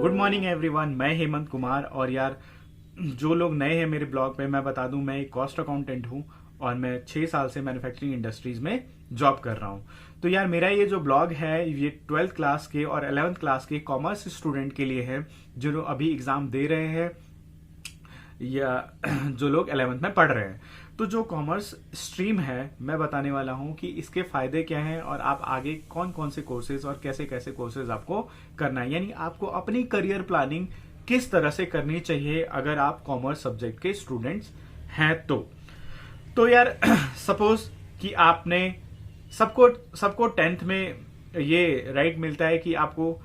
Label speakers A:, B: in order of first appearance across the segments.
A: Good morning everyone, मैं हेमंत कुमार। और यार, जो लोग नए हैं मेरे ब्लॉग पे, मैं बता दूं, मैं एक कॉस्ट अकाउंटेंट हूं और मैं 6 साल से मैन्युफैक्चरिंग इंडस्ट्रीज में जॉब कर रहा हूं। तो यार, मेरा ये जो ब्लॉग है ये 12th क्लास के और 11th क्लास के कॉमर्स स्टूडेंट के लिए है जो अभी एग्जाम दे रहे हैं या जो लोग 11th में पढ़ रहे हैं। तो जो कॉमर्स स्ट्रीम है, मैं बताने वाला हूं कि इसके फायदे क्या हैं और आप आगे कौन कौन से कोर्सेज और कैसे कैसे कोर्सेज आपको करना है, यानी आपको अपनी करियर प्लानिंग किस तरह से करनी चाहिए अगर आप कॉमर्स सब्जेक्ट के स्टूडेंट्स हैं। तो यार सपोज कि आपने सबको 10th में ये राइट मिलता है कि आपको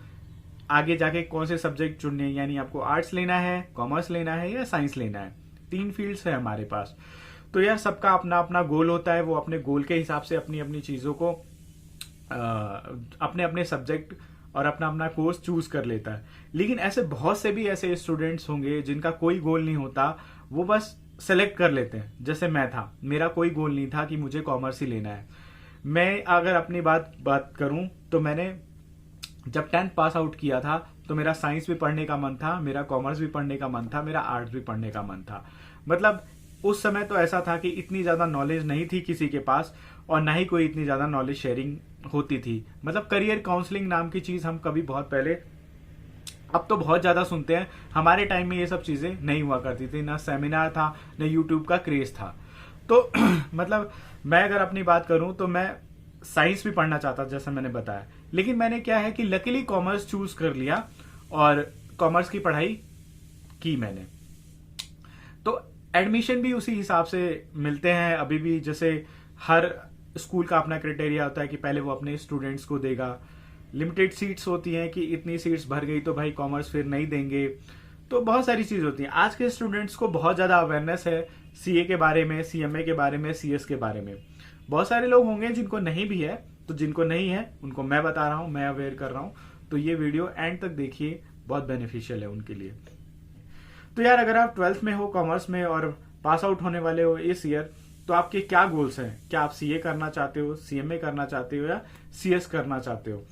A: आगे जाके कौन से सब्जेक्ट चुनने हैं, यानी आपको आर्ट्स लेना है, कॉमर्स लेना है या साइंस लेना है। 3 फील्ड्स है हमारे पास। तो यार, सबका अपना अपना गोल होता है, वो अपने गोल के हिसाब से अपनी अपनी चीजों को अपने अपने सब्जेक्ट और अपना अपना कोर्स चूज कर लेता है। लेकिन ऐसे बहुत से भी ऐसे स्टूडेंट्स होंगे जिनका कोई गोल नहीं होता, वो बस सेलेक्ट कर लेते हैं। जैसे मैं था, मेरा कोई गोल नहीं था कि मुझे कॉमर्स ही लेना है। मैं अगर अपनी बात करूं तो मैंने जब 10th पास आउट किया था तो मेरा साइंस भी पढ़ने का मन था, मेरा कॉमर्स भी पढ़ने का मन था, मेरा आर्ट्स भी पढ़ने का मन था। मतलब उस समय तो ऐसा था कि इतनी ज्यादा नॉलेज नहीं थी किसी के पास और ना ही कोई इतनी ज्यादा नॉलेज शेयरिंग होती थी। मतलब करियर काउंसलिंग नाम की चीज हम कभी बहुत पहले, अब तो बहुत ज्यादा सुनते हैं, हमारे टाइम में ये सब चीजें नहीं हुआ करती थी। ना सेमिनार था, ना यूट्यूब का क्रेज था। तो मतलब मैं अगर अपनी बात करूं तो मैं साइंस भी पढ़ना चाहता, जैसे मैंने बताया। लेकिन मैंने क्या है कि लकीली कॉमर्स चूज कर लिया और कॉमर्स की पढ़ाई की मैंने। तो एडमिशन भी उसी हिसाब से मिलते हैं अभी भी। जैसे हर स्कूल का अपना क्राइटेरिया होता है कि पहले वो अपने स्टूडेंट्स को देगा। लिमिटेड सीट्स होती हैं कि इतनी सीट्स भर गई तो भाई कॉमर्स फिर नहीं देंगे। तो बहुत सारी चीज होती है। आज के स्टूडेंट्स को बहुत ज्यादा अवेयरनेस है सीए के बारे में, सीएमए के बारे में, सीएस के बारे में। बहुत सारे लोग होंगे जिनको नहीं भी है, तो जिनको नहीं है उनको मैं बता रहा हूं, मैं अवेयर कर रहा हूं। तो ये वीडियो एंड तक देखिए, बहुत बेनिफिशियल है उनके लिए। तो यार, अगर आप 12th में हो कॉमर्स में और पास आउट होने वाले हो इस ईयर, तो आपके क्या गोल्स हैं? क्या आप सीए करना चाहते हो, सीएमए करना चाहते हो या सीएस करना चाहते हो?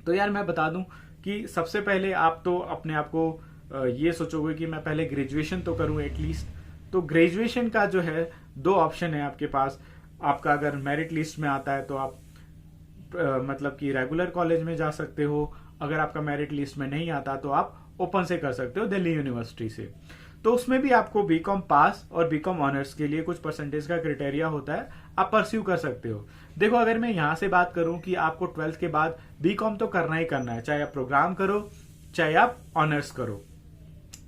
A: तो यार, मैं बता दूं कि सबसे पहले आप तो अपने आप को ये सोचोगे कि मैं पहले ग्रेजुएशन तो करूं एटलीस्ट। तो ग्रेजुएशन का जो है 2 ऑप्शन है आपके पास। आपका अगर मेरिट लिस्ट में आता है तो आप मतलब कि रेगुलर कॉलेज में जा सकते हो। अगर आपका मेरिट लिस्ट में नहीं आता तो आप ओपन से कर सकते हो, दिल्ली यूनिवर्सिटी से। तो उसमें भी आपको बीकॉम पास और बीकॉम ऑनर्स के लिए कुछ परसेंटेज का क्राइटेरिया होता है, आप परस्यू कर सकते हो। देखो, अगर मैं यहां से बात करूं कि आपको 12th के बाद बीकॉम तो करना ही करना है, चाहे आप प्रोग्राम करो चाहे आप ऑनर्स करो।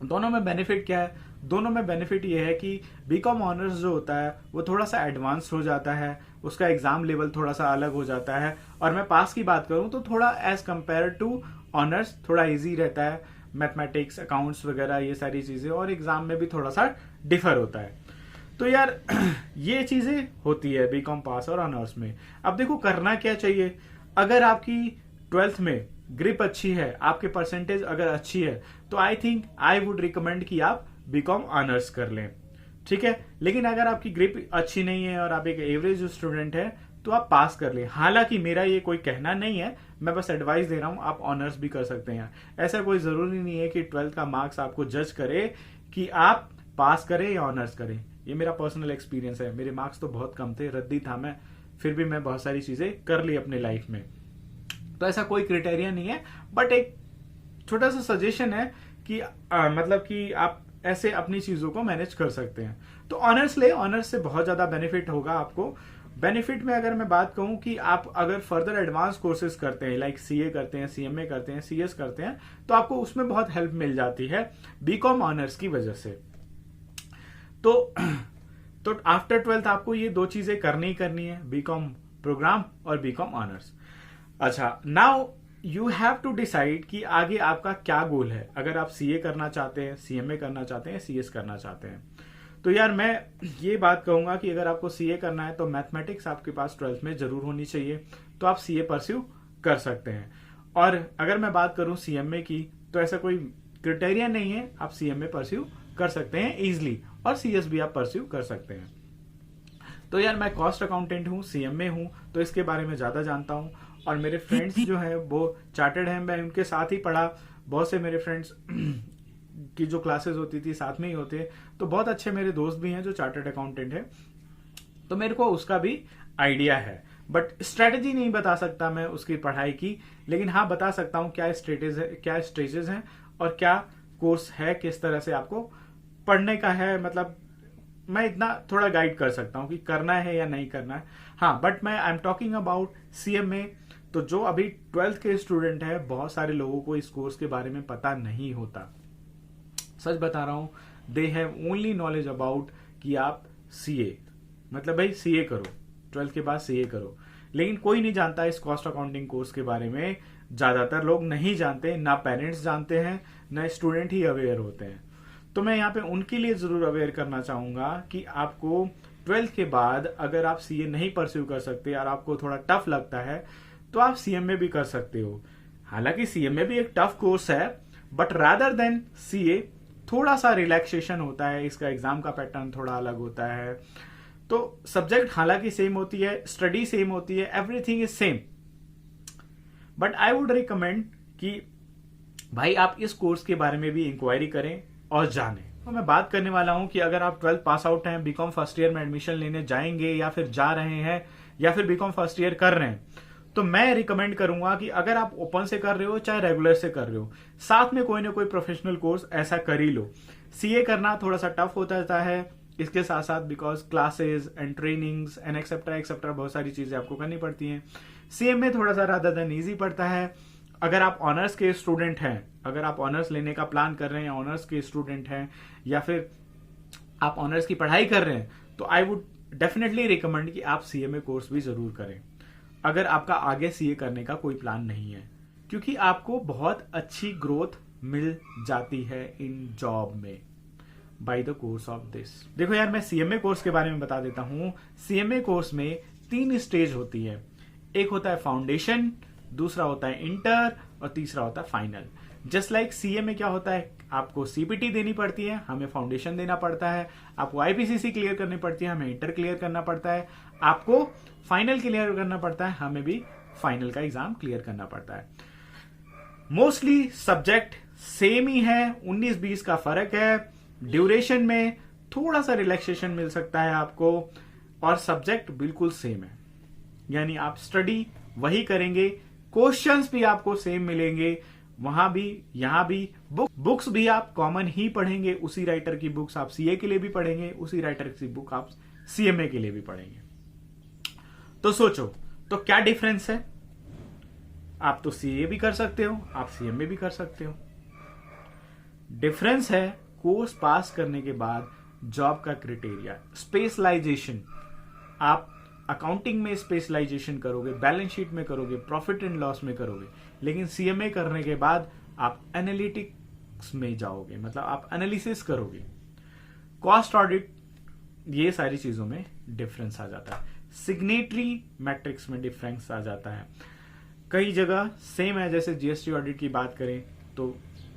A: दोनों में बेनिफिट क्या है? दोनों में बेनिफिट ये है कि बीकॉम ऑनर्स जो होता है वो थोड़ा सा एडवांस हो जाता है, उसका एग्जाम लेवल थोड़ा सा अलग हो जाता है। और मैं पास की बात करूं तो थोड़ा एज कंपेयर टू ऑनर्स थोड़ा इजी रहता है। मैथमेटिक्स, अकाउंट्स वगैरह ये सारी चीजें, और एग्जाम में भी थोड़ा सा डिफर होता है। तो यार ये चीजें होती है बीकॉम पास और ऑनर्स में। अब देखो, करना क्या चाहिए। अगर आपकी 12th में ग्रिप अच्छी है, आपके परसेंटेज अगर अच्छी है, तो आई वुड रिकमेंड कि आप बीकॉम ऑनर्स कर लें, ठीक है। लेकिन अगर आपकी ग्रिप अच्छी नहीं है और आप एक एवरेज स्टूडेंट है तो आप पास कर लें। हालांकि मेरा ये कोई कहना नहीं है, मैं बस एडवाइस दे रहा हूं, आप ऑनर्स भी कर सकते हैं। ऐसा कोई जरूरी नहीं है कि 12th का मार्क्स आपको जज करे कि आप पास करें या ऑनर्स करें। ये मेरा पर्सनल एक्सपीरियंस है। मेरे मार्क्स तो बहुत कम थे, रद्दी था मैं, फिर भी मैं बहुत सारी चीजें कर ली अपनी लाइफ में। तो ऐसा कोई क्राइटेरिया नहीं है, बट एक छोटा सा सजेशन है कि मतलब कि आप ऐसे अपनी चीजों को मैनेज कर सकते हैं। तो ऑनर्स ले, ऑनर्स से बहुत ज्यादा बेनिफिट होगा आपको। बेनिफिट में अगर मैं बात कहूं कि आप अगर फर्दर एडवांस कोर्सेज करते हैं, लाइक सीए करते हैं, सीएमए करते हैं, सीएस करते हैं, तो आपको उसमें बहुत हेल्प मिल जाती है बीकॉम ऑनर्स की वजह से। तो आफ्टर 12th आपको ये 2 चीजें करनी ही करनी है, बीकॉम प्रोग्राम और बीकॉम ऑनर्स। अच्छा, now you have to decide कि आगे आपका क्या गोल है। अगर आप सीए करना चाहते हैं, सीएमए करना चाहते हैं, सीएस करना चाहते हैं, तो यार मैं ये बात कहूंगा कि अगर आपको सीए करना है तो मैथमेटिक्स आपके पास 12th में जरूर होनी चाहिए, तो आप सीए परस्यू कर सकते हैं। और अगर मैं बात करूं सीएमए की, तो ऐसा कोई क्राइटेरिया नहीं है, आप सीएमए परस्यू कर सकते हैं इजिली, और सीएस भी आप परस्यू कर सकते हैं। तो यार, मैं कॉस्ट अकाउंटेंट हूं, सीएमए हूं, तो इसके बारे में ज्यादा जानता हूं। और मेरे फ्रेंड्स जो हैं वो चार्टर्ड हैं, मैं उनके साथ ही पढ़ा। बहुत से मेरे फ्रेंड्स की जो क्लासेस होती थी साथ में ही होते, तो बहुत अच्छे मेरे दोस्त भी हैं जो चार्टर्ड अकाउंटेंट है, तो मेरे को उसका भी आइडिया है। बट स्ट्रेटेजी नहीं बता सकता मैं उसकी पढ़ाई की, लेकिन हाँ बता सकता हूँ क्या स्टेजेस हैं और क्या कोर्स है, किस तरह से आपको पढ़ने का है। मतलब मैं इतना थोड़ा गाइड कर सकता हूँ कि करना है या नहीं करना है। हाँ, बट मैं I am talking about CMA। तो जो अभी 12th के स्टूडेंट है, बहुत सारे लोगों को इस कोर्स के बारे में पता नहीं होता। सच बता रहा हूँ, they have only knowledge about कि आप CA, मतलब भाई CA करो, 12th के बाद CA करो, लेकिन कोई नहीं जानता इस कॉस्ट अकाउंटिंग कोर्स के बारे में। ज्यादातर लोग नहीं जानते, ना पेरेंट्स जानते हैं, ना स्टूडेंट ही अवेयर होते हैं। तो मैं यहाँ पे उनके लिए जरूर अवेयर करना चाहूंगा कि आपको 12th के बाद अगर आप CA नहीं परस्यू कर सकते और आपको थोड़ा टफ लगता है, तो आप CMA भी कर सकते हो। हालांकि CMA भी एक टफ कोर्स है, बट रादर देन CA थोड़ा सा रिलैक्सेशन होता है, इसका एग्जाम का पैटर्न थोड़ा अलग होता है। तो सब्जेक्ट हालांकि सेम होती है, स्टडी सेम होती है, everything is same, but I would recommend कि भाई आप इस कोर्स के बारे में भी इंक्वायरी करें और जानें। तो मैं बात करने वाला हूं कि अगर आप 12th पास आउट हैं, बीकॉम फर्स्ट ईयर में एडमिशन लेने जाएंगे या फिर जा रहे हैं या फिर बीकॉम फर्स्ट ईयर कर रहे हैं, तो मैं रिकमेंड करूंगा कि अगर आप ओपन से कर रहे हो चाहे रेगुलर से कर रहे हो, साथ में कोई ना कोई प्रोफेशनल कोर्स ऐसा कर ही लो। CA करना थोड़ा सा टफ हो जाता है इसके साथ साथ, because classes and trainings and etcetera बहुत सारी चीजें आपको करनी पड़ती हैं। CMA थोड़ा सा रादर देन ईजी पड़ता है। अगर आप ऑनर्स के स्टूडेंट हैं, अगर आप ऑनर्स लेने का प्लान कर रहे हैं, ऑनर्स के स्टूडेंट हैं, या फिर आप ऑनर्स की पढ़ाई कर रहे हैं, तो आई वुड डेफिनेटली रिकमेंड कि आप CMA कोर्स भी जरूर करें अगर आपका आगे CA करने का कोई प्लान नहीं है, क्योंकि आपको बहुत अच्छी ग्रोथ मिल जाती है इन जॉब में by the course of this. देखो यार, मैं CMA कोर्स के बारे में बता देता हूं। CMA कोर्स में 3 स्टेज होती है। एक होता है फाउंडेशन, दूसरा होता है इंटर और तीसरा होता है फाइनल। जस्ट लाइक CA में क्या होता है, आपको CPT देनी पड़ती है, हमें फाउंडेशन देना पड़ता है, आपको IPCC क्लियर करनी पड़ती है, हमें इंटर क्लियर करना पड़ता है, आपको फाइनल क्लियर करना पड़ता है, हमें भी फाइनल का एग्जाम क्लियर करना पड़ता है। मोस्टली सब्जेक्ट सेम ही है, 19-20 का फर्क है। ड्यूरेशन में थोड़ा सा रिलैक्सेशन मिल सकता है आपको, और सब्जेक्ट बिल्कुल सेम है, यानी आप स्टडी वही करेंगे, क्वेश्चंस भी आपको सेम मिलेंगे, वहां भी यहां भी। बुक्स भी आप कॉमन ही पढ़ेंगे, उसी राइटर की बुक्स आप CA के लिए भी पढ़ेंगे, उसी राइटर की बुक आप CMA के लिए भी पढ़ेंगे। तो सोचो, तो क्या डिफरेंस है? आप तो CA भी कर सकते हो, आप CMA भी कर सकते हो। डिफरेंस है कोर्स पास करने के बाद जॉब का क्राइटेरिया, स्पेशलाइजेशन। आप अकाउंटिंग में स्पेशलाइजेशन करोगे, बैलेंस शीट में करोगे, प्रॉफिट एंड लॉस में करोगे, लेकिन CMA करने के बाद आप एनालिटिक्स में जाओगे, मतलब आप एनालिसिस करोगे, कॉस्ट ऑडिट, ये सारी चीजों में डिफरेंस आ जाता है। सिग्नेटरी मैट्रिक्स में डिफरेंस आ जाता है। कई जगह सेम है, जैसे GST ऑडिट की बात करें तो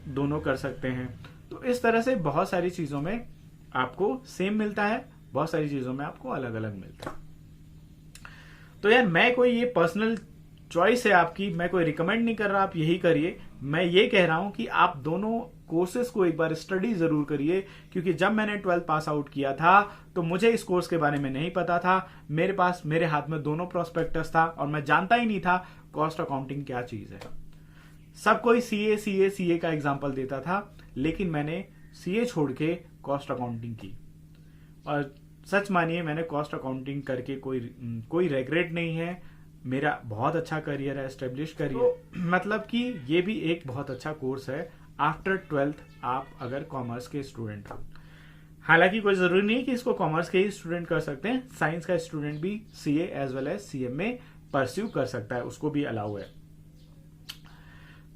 A: दोनों कर सकते हैं। तो इस तरह से बहुत सारी चीजों में आपको सेम मिलता है, बहुत सारी चीजों में आपको अलग अलग मिलता है। तो यार, मैं कोई ये पर्सनल चॉइस है आपकी, मैं कोई रिकमेंड नहीं कर रहा आप यही करिए। मैं ये कह रहा हूं कि आप दोनों कोर्सेज को एक बार स्टडी जरूर करिए, क्योंकि जब मैंने 12th पास आउट किया था तो मुझे इस कोर्स के बारे में नहीं पता था। मेरे हाथ में दोनों प्रोस्पेक्टस था और मैं जानता ही नहीं था कॉस्ट अकाउंटिंग क्या चीज है। सब कोई CA का एग्जाम्पल देता था, लेकिन मैंने CA छोड़ के कॉस्ट अकाउंटिंग की, और सच मानिए मैंने कॉस्ट अकाउंटिंग करके कोई रेग्रेट नहीं है। मेरा बहुत अच्छा करियर है, एस्टेब्लिश करियर। तो मतलब कि ये भी एक बहुत अच्छा कोर्स है आफ्टर 12th, आप अगर कॉमर्स के स्टूडेंट हो। हालांकि कोई जरूरी नहीं है कि इसको कॉमर्स के ही स्टूडेंट कर सकते हैं, साइंस का स्टूडेंट भी CA as well as CMA pursue कर सकता है, उसको भी अलाउ है।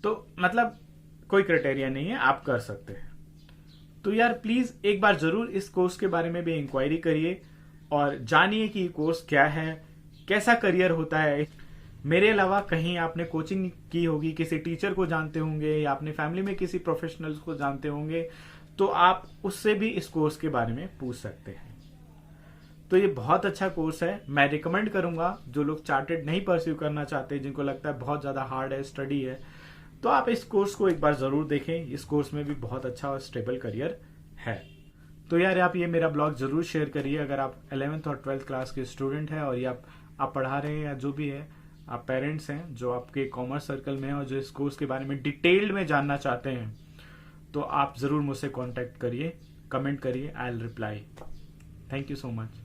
A: तो मतलब कोई क्राइटेरिया नहीं है, आप कर सकते हैं। तो यार प्लीज एक बार जरूर इस कोर्स के बारे में भी इंक्वायरी करिए और जानिए कि कोर्स क्या है, कैसा करियर होता है। मेरे अलावा कहीं आपने कोचिंग की होगी, किसी टीचर को जानते होंगे या अपने फैमिली में किसी प्रोफेशनल्स को जानते होंगे, तो आप उससे भी इस कोर्स के बारे में पूछ सकते हैं। तो ये बहुत अच्छा कोर्स है, मैं रिकमेंड करूंगा। जो लोग चार्टेड नहीं परस्यू करना चाहते, जिनको लगता है बहुत ज़्यादा हार्ड है, स्टडी है, तो आप इस कोर्स को एक बार ज़रूर देखें। इस कोर्स में भी बहुत अच्छा और स्टेबल करियर है। तो यार आप ये मेरा ब्लॉग जरूर शेयर करिए अगर आप 11th और 12th क्लास के स्टूडेंट हैं, और ये आप पढ़ा रहे हैं या जो भी है, आप पेरेंट्स हैं जो आपके कॉमर्स सर्कल में हैं और जो इस कोर्स के बारे में डिटेल्ड में जानना चाहते हैं, तो आप ज़रूर मुझसे कांटेक्ट करिए, कमेंट करिए, I will reply. Thank you so much.